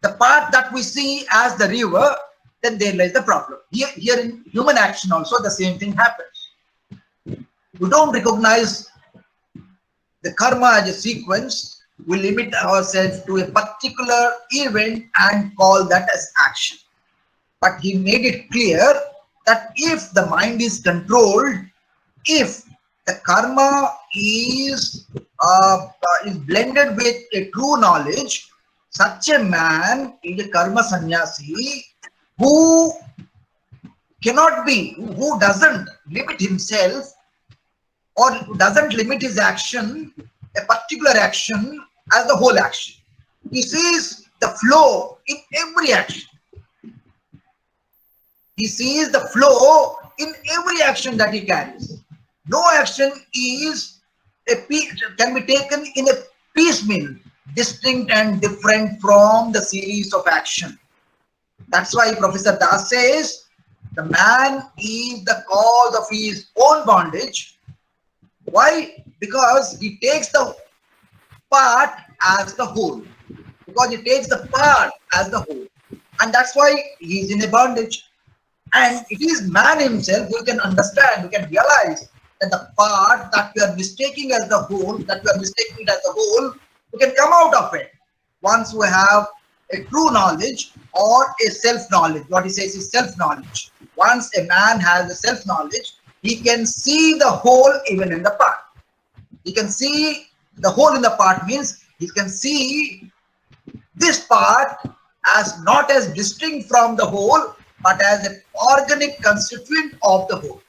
the part that we see as the river, then there lies the problem. Here in human action also the same thing happens. We don't recognize the karma as a sequence. We limit ourselves to a particular event and call that as action. But he made it clear that if the mind is controlled, if the karma is blended with a true knowledge, such a man is a karma sannyasi who who doesn't limit himself or doesn't limit his action, a particular action, as the whole action. He sees the flow in every action. He sees the flow in every action that he carries. No action can be taken in a piecemeal, distinct and different from the series of action. That's why Professor Das says the man is the cause of his own bondage. Why? Because he takes the part as the whole. Because he takes the part as the whole. And that's why he is in a bondage. And it is man himself who can understand, who can realize that the part that we are mistaking as the whole, we can come out of it once we have a true knowledge or a self-knowledge. What he says is self-knowledge. Once a man has a self-knowledge, he can see the whole even in the part. He can see the whole in the part means he can see this part as not as distinct from the whole, but as an organic constituent of the whole.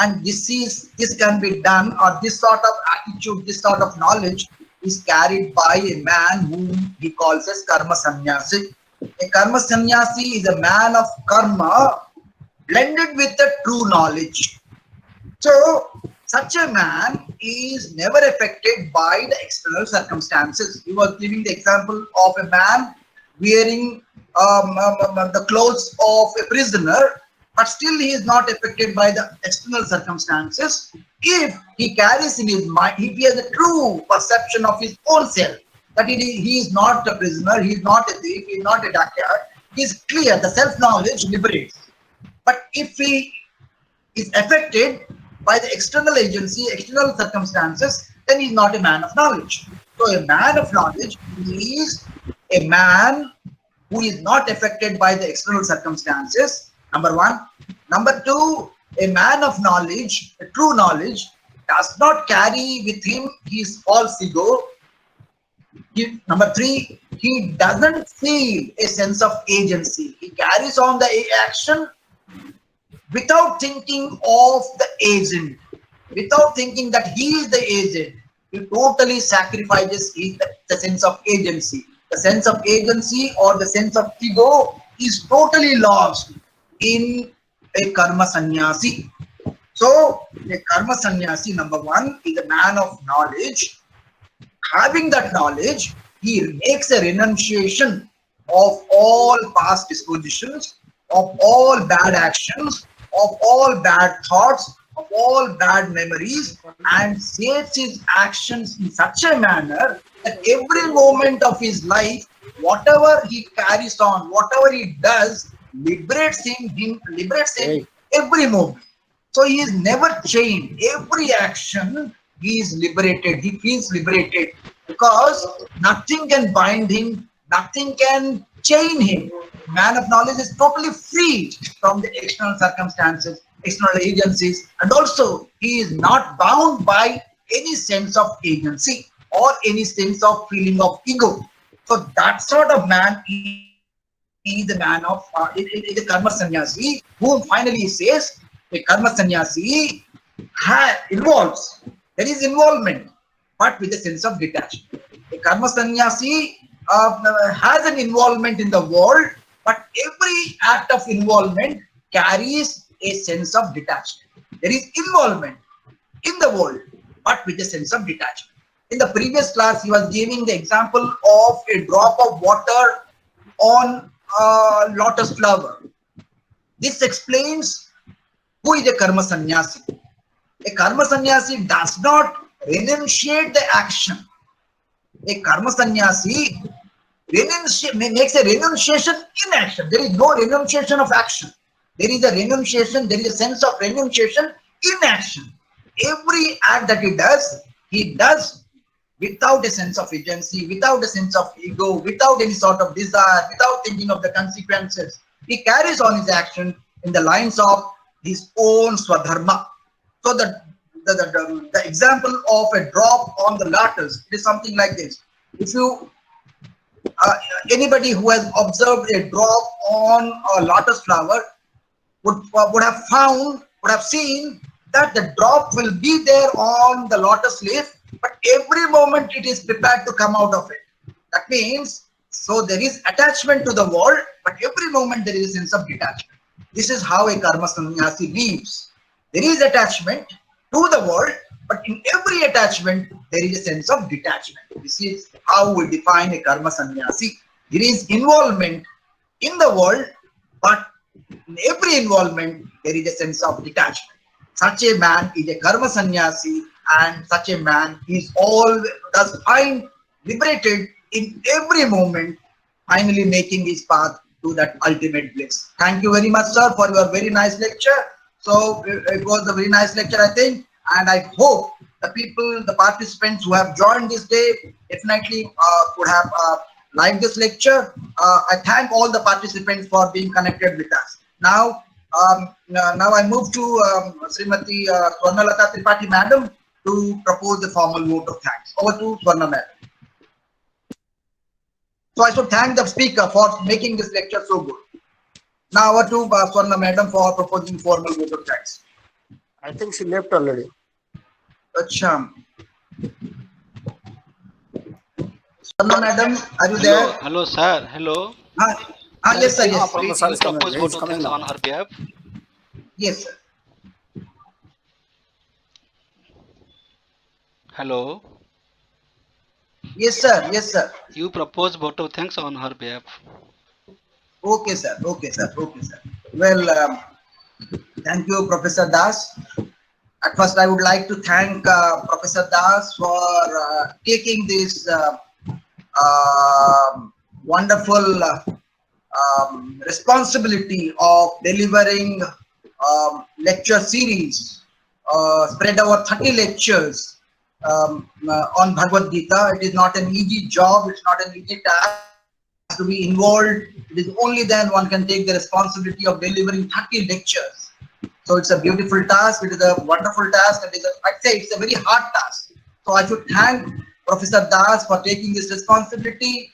And this can be done, or this sort of attitude, this sort of knowledge is carried by a man whom he calls as karma sannyasi. A karma sannyasi is a man of karma blended with the true knowledge. So such a man is never affected by the external circumstances. He was giving the example of a man wearing the clothes of a prisoner, but still he is not affected by the external circumstances if he carries in his mind, if he has a true perception of his own self, that he is not a prisoner, he is not a thief, he is not a dacoit. He is clear. The self-knowledge liberates. But if he is affected by the external agency, external circumstances, then he is not a man of knowledge. So a man of knowledge is a man who is not affected by the external circumstances, number one. Number two, a man of knowledge, a true knowledge, does not carry with him his false ego. Number three, he doesn't feel a sense of agency. He carries on the action without thinking of the agent, without thinking that he is the agent. He totally sacrifices the sense of agency. The sense of agency or the sense of ego is totally lost in a karma sannyasi. So, a karma sannyasi, number one, is a man of knowledge. Having that knowledge, he makes a renunciation of all past dispositions, of all bad actions, of all bad thoughts, of all bad memories, and shapes his actions in such a manner that every moment of his life, whatever he carries on, whatever he does, liberates him every moment. So he is never chained. Every action he is liberated. He feels liberated because nothing can bind him, nothing can chain him. Man of knowledge is totally free from the external circumstances, external agencies, and also he is not bound by any sense of agency or any sense of feeling of ego. So that sort of man is the man of is the karma sannyasi, whom finally he says the karma sannyasi involves, there is involvement, but with a sense of detachment. A karma sannyasi has an involvement in the world, but every act of involvement carries a sense of detachment. There is involvement in the world, but with a sense of detachment. In the previous class, he was giving the example of a drop of water on a lotus flower. This explains who is a karma sannyasi. A karma sannyasi does not renunciate the action. A karma sannyasi makes a renunciation in action. There is no renunciation of action. There is a renunciation, there is a sense of renunciation in action. Every act that he does without a sense of agency, without a sense of ego, without any sort of desire, without thinking of the consequences. He carries on his action in the lines of his own swadharma. So the example of a drop on the lotus, it is something like this. If you anybody who has observed a drop on a lotus flower would have seen that the drop will be there on the lotus leaf, but every moment it is prepared to come out of it. That means, so there is attachment to the world, but every moment there is a sense of detachment. This is how a karma sannyasi lives. There is attachment to the world, but in every attachment there is a sense of detachment. This is how we define a karma sannyasi. There is involvement in the world, but in every involvement there is a sense of detachment. Such a man is a karma sannyasi, and such a man is all does find liberated in every moment, finally making his path to that ultimate bliss. Thank you very much, sir, for your very nice lecture. So it was a very nice lecture, I think, and I hope the people, the participants who have joined this day definitely would have liked this lecture. I thank all the participants for being connected with us. Now I move to Srimati Swarnalata Tripathi Madam to propose the formal vote of thanks. Over to Swarna Madam. So I should thank the speaker for making this lecture so good. Now over to Swarna Madam for proposing formal vote of thanks. I think she left already. Achha. Swarna Madam, are you there? Hello, sir. Hello. Yes, sir. Yes. Please, you propose vote of thanks on her behalf. Yes, sir. Hello. Yes, sir. Yes, sir. You propose vote of thanks on her behalf. Okay, sir. Okay, sir. Okay, sir. Well, thank you, Professor Das. At first, I would like to thank Professor Das for taking this wonderful responsibility of delivering lecture series spread over 30 lectures on Bhagavad Gita. It is not an easy job, it's not an easy task to be involved. It is only then one can take the responsibility of delivering 30 lectures. So it's a beautiful task, it is a wonderful task, and I'd say it's a very hard task. So I should thank Professor Das for taking this responsibility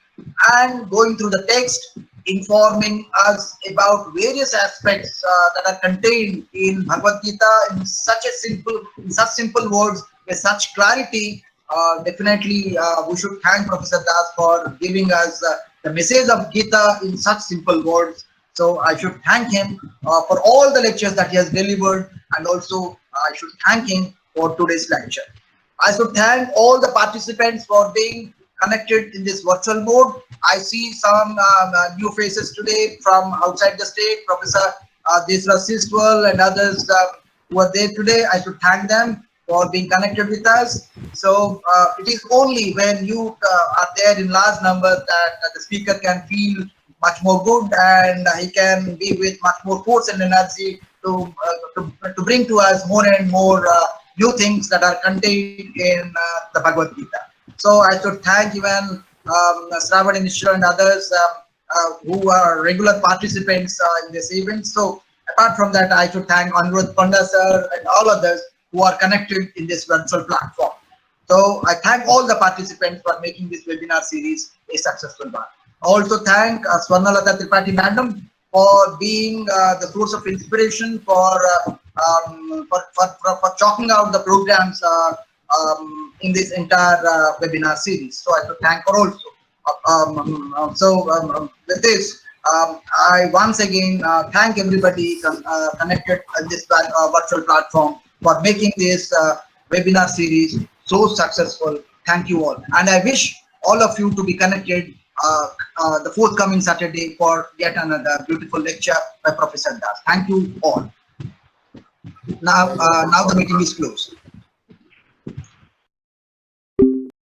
and going through the text, informing us about various aspects that are contained in Bhagavad Gita in such simple words, with such clarity. Definitely, we should thank Professor Das for giving us the message of Gita in such simple words. So I should thank him for all the lectures that he has delivered, and also I should thank him for today's lecture. I should thank all the participants for being connected in this virtual mode. I see some new faces today from outside the state, Professor Desra Siswal and others who are there today. I should thank them for being connected with us. So it is only when you are there in large numbers that the speaker can feel much more good, and he can be with much more force and energy to bring to us more and more new things that are contained in the Bhagavad Gita. So I should thank even Sravan and Ishra and others who are regular participants in this event. So apart from that, I should thank Anirudh Panda sir and all others who are connected in this virtual platform. So I thank all the participants for making this webinar series a successful one. I also thank Swarnalata Tripathi madam for being the source of inspiration for chalking out the programs in this entire webinar series. So I should thank her also. With this, I once again thank everybody connected on this virtual platform for making this webinar series so successful. Thank you all, and I wish all of you to be connected the forthcoming Saturday for yet another beautiful lecture by Professor Das. Thank you all. Now the meeting is closed.